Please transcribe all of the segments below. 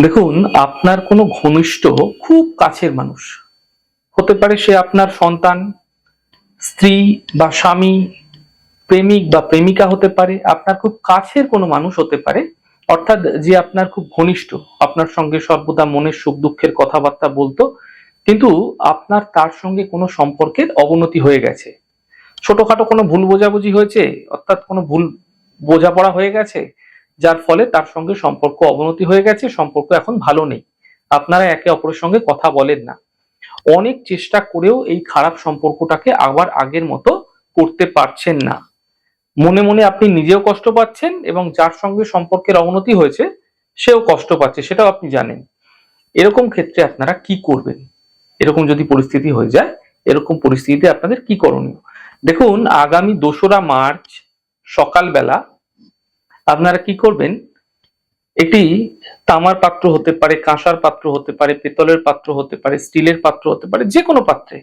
দেখুন, আপনার কোনো ঘনিষ্ঠ খুব কাছের মানুষ হতে পারে, সে আপনার সন্তান, স্ত্রী বা স্বামী, প্রেমিক বা প্রেমিকা হতে পারে, আপনার খুব কাছের কোনো মানুষ হতে পারে, অর্থাৎ যে আপনার খুব ঘনিষ্ঠ, আপনার সঙ্গে সর্বদা মনের সুখ দুঃখের কথাবার্তা বলতো, কিন্তু আপনার তার সঙ্গে কোনো সম্পর্কের অবনতি হয়ে গেছে, ছোটখাটো কোনো ভুল বোঝাবুঝি হয়েছে, অর্থাৎ কোনো ভুল বোঝাপড়া হয়ে গেছে, যার ফলে তার সঙ্গে সম্পর্ক অবনতি হয়ে গেছে, সম্পর্ক এখন ভালো নেই, আপনারা একে অপরের সঙ্গে কথা বলেন না, অনেক চেষ্টা করেও এই খারাপ সম্পর্কটাকে আবার আগের মতো করতে পারছেন না, মনে মনে আপনি নিজেও কষ্ট পাচ্ছেন এবং যার সঙ্গে সম্পর্কের অবনতি হয়েছে সেও কষ্ট পাচ্ছে, সেটাও আপনি জানেন। এরকম ক্ষেত্রে আপনারা কি করবেন? এরকম যদি পরিস্থিতি হয়ে যায়, এরকম পরিস্থিতিতে আপনাদের কি করণীয়? দেখুন, আগামী 2রা মার্চ সকালবেলা আপনারা কি করবেন, একটি তামার পাত্র হতে পারে, কাঁসার পাত্র হতে পারে, পেতলের পাত্র হতে পারে, স্টিলের পাত্র হতে পারে, যে কোনো পাত্রে,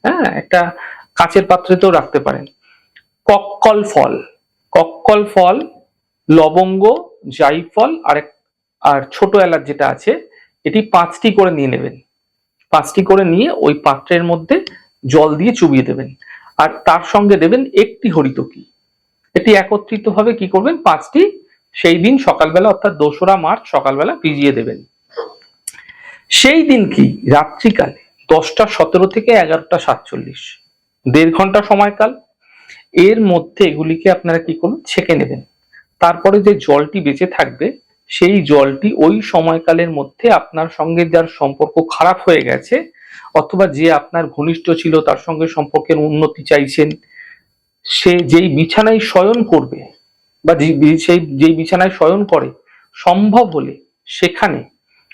হ্যাঁ, একটা কাঁচের পাত্রেতেও রাখতে পারেন, কক্কল ফল, কক্কল ফল, লবঙ্গ, জাইফল আর ছোট এলাচ যেটা আছে, এটি 5টি করে নিয়ে নেবেন, 5টি করে নিয়ে ওই পাত্রের মধ্যে জল দিয়ে চুবিয়ে দেবেন, আর তার সঙ্গে দেবেন একটি হরিতকি। এটি একত্রিত ভাবে কি করবেন, 5টি সেই দিন সকালবেলা অর্থাৎ 2রা মার্চ সকালবেলা ভিজিয়ে দেবেন। সেই দিন কি রাত্রিকালে 10টা 17 থেকে 11টা 47, 1.5 ঘন্টা সময়কাল, এর মধ্যে এগুলিকে আপনারা কি করুন, ছেঁকে নেবেন। তারপরে যে জলটি বেঁচে থাকবে, সেই জলটি ওই সময়কালের মধ্যে আপনার সঙ্গে যার সম্পর্ক খারাপ হয়ে গেছে, অথবা যে আপনার ঘনিষ্ঠ ছিল, তার সঙ্গে সম্পর্কের উন্নতি চাইছেন, সে যেই বিছানায় শয়ন করবে বা যেই বিছানায় শয়ন করে, সম্ভব হলে সেখানে,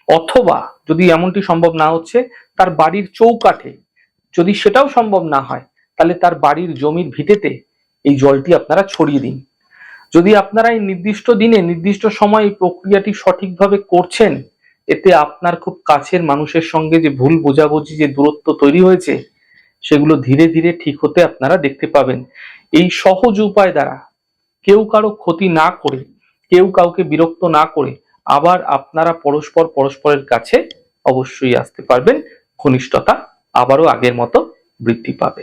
অথবা যদি এমনটি সম্ভব না হচ্ছে তার বাড়ির চৌকাঠে, যদি সেটাও সম্ভব না হয় তাহলে তার বাড়ির জমির ভিটেতে এই জলটি আপনারা ছড়িয়ে দিন। যদি আপনারা এই নির্দিষ্ট দিনে নির্দিষ্ট সময়ে প্রক্রিয়াটি সঠিকভাবে করছেন, এতে আপনার খুব কাছের মানুষের সঙ্গে যে ভুল বোঝাবুঝি, যে দূরত্ব তৈরি হয়েছে, সেগুলো ধীরে ধীরে ঠিক হতে আপনারা দেখতে পাবেন। এই সহজ উপায় দ্বারা কেউ কারো ক্ষতি না করে, কেউ কাউকে বিরক্ত না করে, আবার আপনারা পরস্পর পরস্পরের কাছে অবশ্যই আসতে পারবেন, ঘনিষ্ঠতা আবারও আগের মতো বৃদ্ধি পাবে।